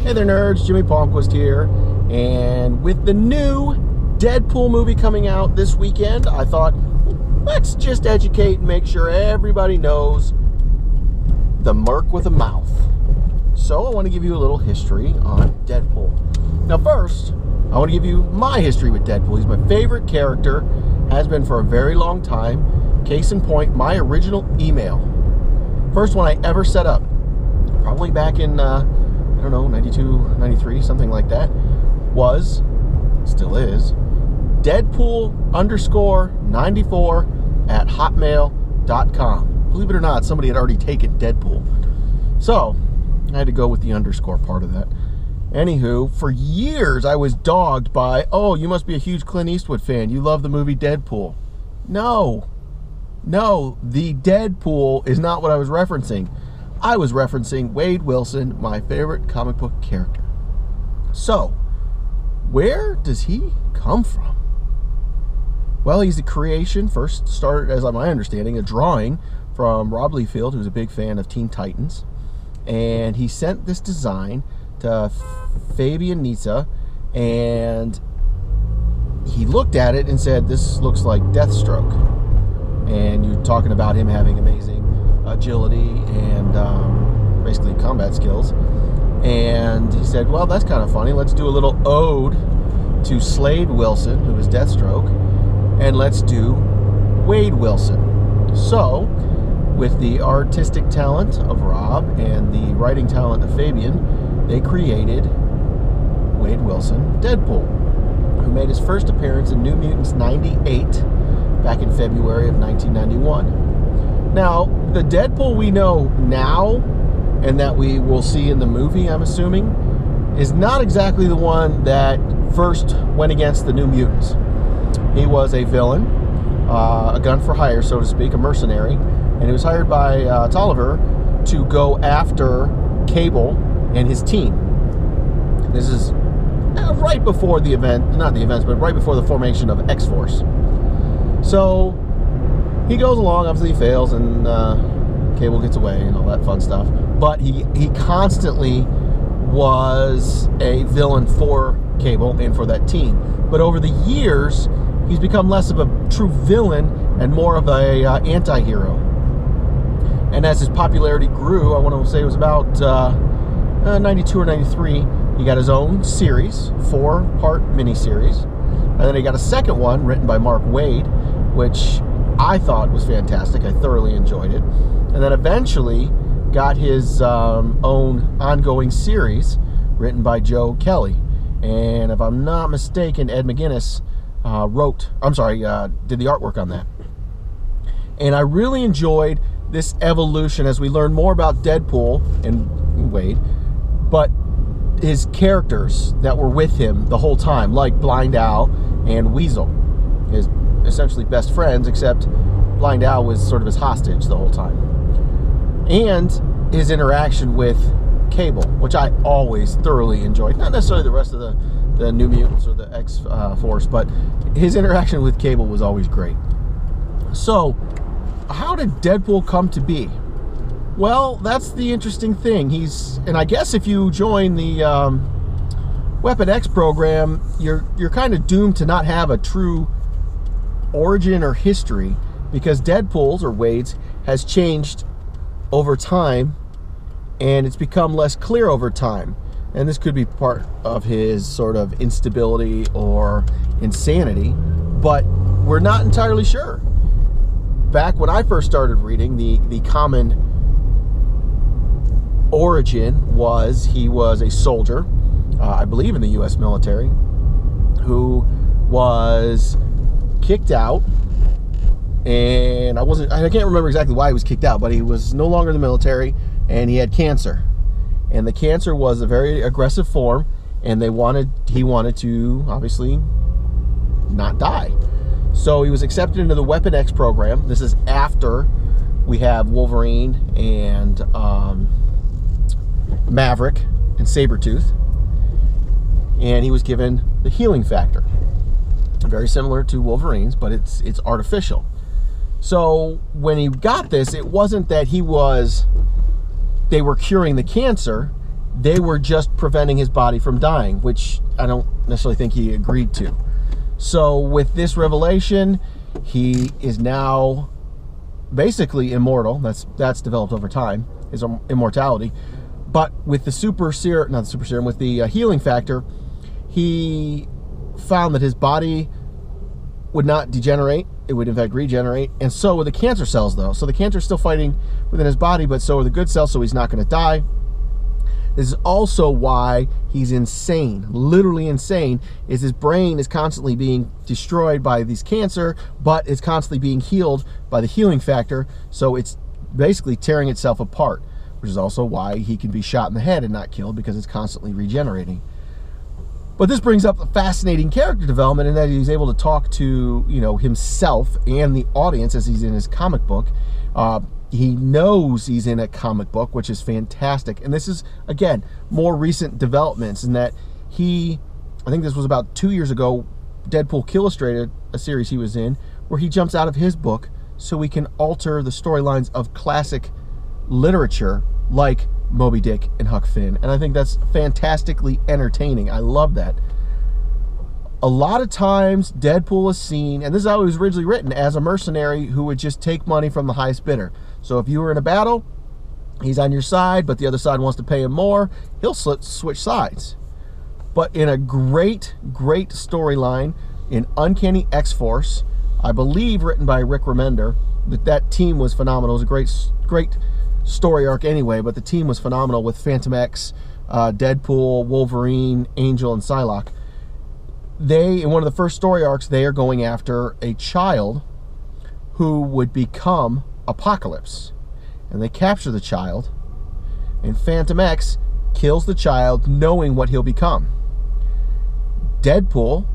Hey there, nerds. Jimmy Palmquist here. And with the new Deadpool movie coming out this weekend, I thought, let's just educate and make sure everybody knows the merc with a mouth. So I want to give you a little history on Deadpool. Now first, I want to give you my history with Deadpool. He's my favorite character, has been for a very long time. Case in point, my original email. First one I ever set up, probably back in, 92, 93, something like that, still is, Deadpool_94@hotmail.com. Believe it or not, somebody had already taken Deadpool. So, I had to go with the underscore part of that. Anywho, for years I was dogged by, oh, you must be a huge Clint Eastwood fan. You love the movie Deadpool. No, the Deadpool is not what I was referencing. I was referencing Wade Wilson, my favorite comic book character. So, where does he come from? Well, he's a creation. First started, as my understanding, a drawing from Rob Liefeld, who's a big fan of Teen Titans. And he sent this design to Fabian Nizza, and he looked at it and said, this looks like Deathstroke. And you're talking about him having amazing agility and basically combat skills. And he said, well, that's kind of funny. Let's do a little ode to Slade Wilson, who is Deathstroke, and let's do Wade Wilson. So, with the artistic talent of Rob and the writing talent of Fabian, they created Wade Wilson Deadpool, who made his first appearance in New Mutants 98 back in February of 1991. Now, the Deadpool we know now, and that we will see in the movie, I'm assuming, is not exactly the one that first went against the New Mutants. He was a villain, a gun for hire, so to speak, a mercenary, and he was hired by Tolliver to go after Cable and his team. This is right before the event, not the events, but right before the formation of X-Force. So he goes along, obviously he fails, and Cable gets away and all that fun stuff. But he constantly was a villain for Cable and for that team. But over the years, he's become less of a true villain and more of a anti-hero. And as his popularity grew, I want to say it was about 92 or 93, he got his own series, 4-part miniseries. And then he got a second one written by Mark Waid, which I thought was fantastic. I thoroughly enjoyed it. And then eventually got his own ongoing series written by Joe Kelly. And if I'm not mistaken, Ed McGuinness did the artwork on that. And I really enjoyed this evolution as we learn more about Deadpool and Wade, but his characters that were with him the whole time, like Blind Al and Weasel, his essentially best friends, except Blind Al was sort of his hostage the whole time. And his interaction with Cable, which I always thoroughly enjoyed. Not necessarily the rest of the New Mutants or the X-Force, but his interaction with Cable was always great. So, how did Deadpool come to be? Well, that's the interesting thing. And I guess if you join the Weapon X program, you're kind of doomed to not have a true origin or history, because Deadpool's or Wade's has changed over time, and it's become less clear over time. And this could be part of his sort of instability or insanity, but we're not entirely sure. Back when I first started reading, the common origin was he was a soldier, I believe in the U.S. military, who was kicked out, and I can't remember exactly why he was kicked out, but he was no longer in the military, and he had cancer. And the cancer was a very aggressive form, and he wanted to obviously not die. So he was accepted into the Weapon X program. This is after we have Wolverine and Maverick and Sabretooth. And he was given the healing factor. Very similar to Wolverine's, but it's artificial. So when he got this, it wasn't that they were curing the cancer. they were just preventing his body from dying, which I don't necessarily think he agreed to. So with this revelation, he is now basically immortal. That's developed over time, his immortality. But with the with the healing factor, he found that his body would not degenerate. It would in fact regenerate. And so were the cancer cells, though. So the cancer is still fighting within his body, but so are the good cells, so he's not going to die. This is also why he's insane, literally insane, is his brain is constantly being destroyed by this cancer, but it's constantly being healed by the healing factor, so it's basically tearing itself apart, which is also why he can be shot in the head and not killed, because it's constantly regenerating. But this brings up a fascinating character development in that he's able to talk to, himself and the audience as he's in his comic book. He knows he's in a comic book, which is fantastic. And this is, again, more recent developments in that I think this was about 2 years ago, Deadpool Illustrated, a series he was in, where he jumps out of his book so we can alter the storylines of classic literature like Moby Dick and Huck Finn. And I think that's fantastically entertaining. I love that. A lot of times Deadpool is seen, and this is how he was originally written, as a mercenary who would just take money from the highest bidder. So if you were in a battle, he's on your side, but the other side wants to pay him more, he'll switch sides. But in a great storyline in Uncanny X-Force, I believe written by Rick Remender, that team was phenomenal. It was a great story arc anyway, but the team was phenomenal with Phantom X, Deadpool, Wolverine, Angel, and Psylocke. In one of the first story arcs, they are going after a child who would become Apocalypse. And they capture the child, and Phantom X kills the child knowing what he'll become. Deadpool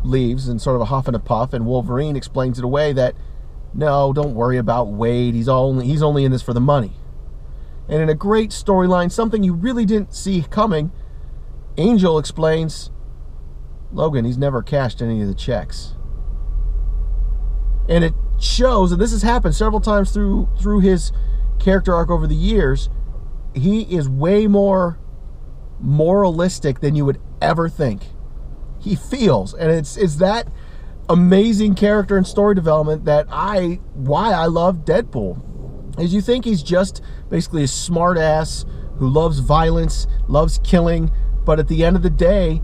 leaves in sort of a huff and a puff, and Wolverine explains it away that, no, don't worry about Wade, he's only in this for the money. And in a great storyline, something you really didn't see coming, Angel explains, Logan, he's never cashed any of the checks. And it shows, and this has happened several times through his character arc over the years, he is way more moralistic than you would ever think. He feels, and it's that amazing character and story development why I love Deadpool. Is you think he's just basically a smart ass who loves violence, loves killing, but at the end of the day,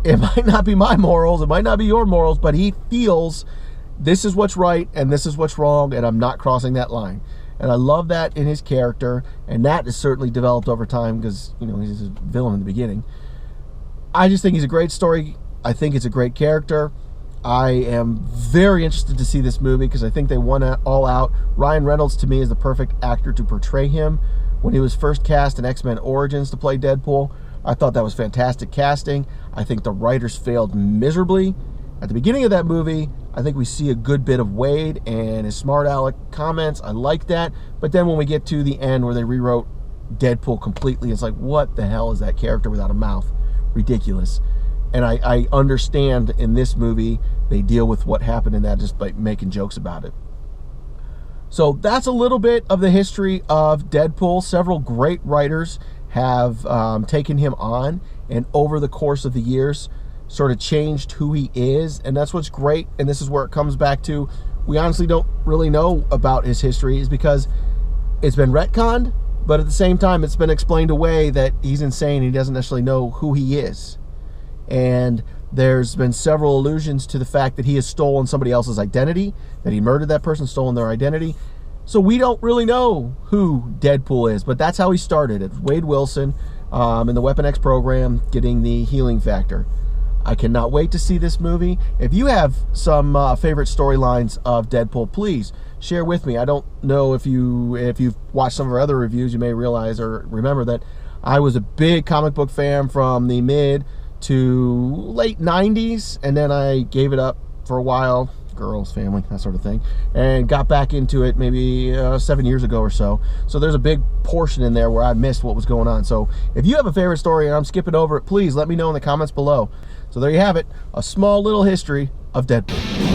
it might not be my morals, it might not be your morals, but he feels this is what's right and this is what's wrong, and I'm not crossing that line. And I love that in his character, and that is certainly developed over time because, he's a villain in the beginning. I just think he's a great story. I think it's a great character. I am very interested to see this movie because I think they won it all out. Ryan Reynolds, to me, is the perfect actor to portray him. When he was first cast in X-Men Origins to play Deadpool, I thought that was fantastic casting. I think the writers failed miserably. At the beginning of that movie, I think we see a good bit of Wade and his smart aleck comments. I like that. But then when we get to the end where they rewrote Deadpool completely, it's like, what the hell is that character without a mouth? Ridiculous. And I understand in this movie, they deal with what happened in that just by making jokes about it. So that's a little bit of the history of Deadpool. Several great writers have taken him on, and over the course of the years sort of changed who he is, and that's what's great. And this is where it comes back to, we honestly don't really know about his history, is because it's been retconned, but at the same time it's been explained away that he's insane and he doesn't necessarily know who he is. And there's been several allusions to the fact that he has stolen somebody else's identity, that he murdered that person, stolen their identity. So we don't really know who Deadpool is, but that's how he started. It's Wade Wilson in the Weapon X program getting the healing factor. I cannot wait to see this movie. If you have some favorite storylines of Deadpool, please share with me. I don't know if you've watched some of our other reviews, you may realize or remember that I was a big comic book fan from the mid to late 90s, and then I gave it up for a while, girls, family, that sort of thing, and got back into it maybe 7 years ago or so. So there's a big portion in there where I missed what was going on. So if you have a favorite story and I'm skipping over it, please let me know in the comments below. So there you have it, a small little history of Deadpool.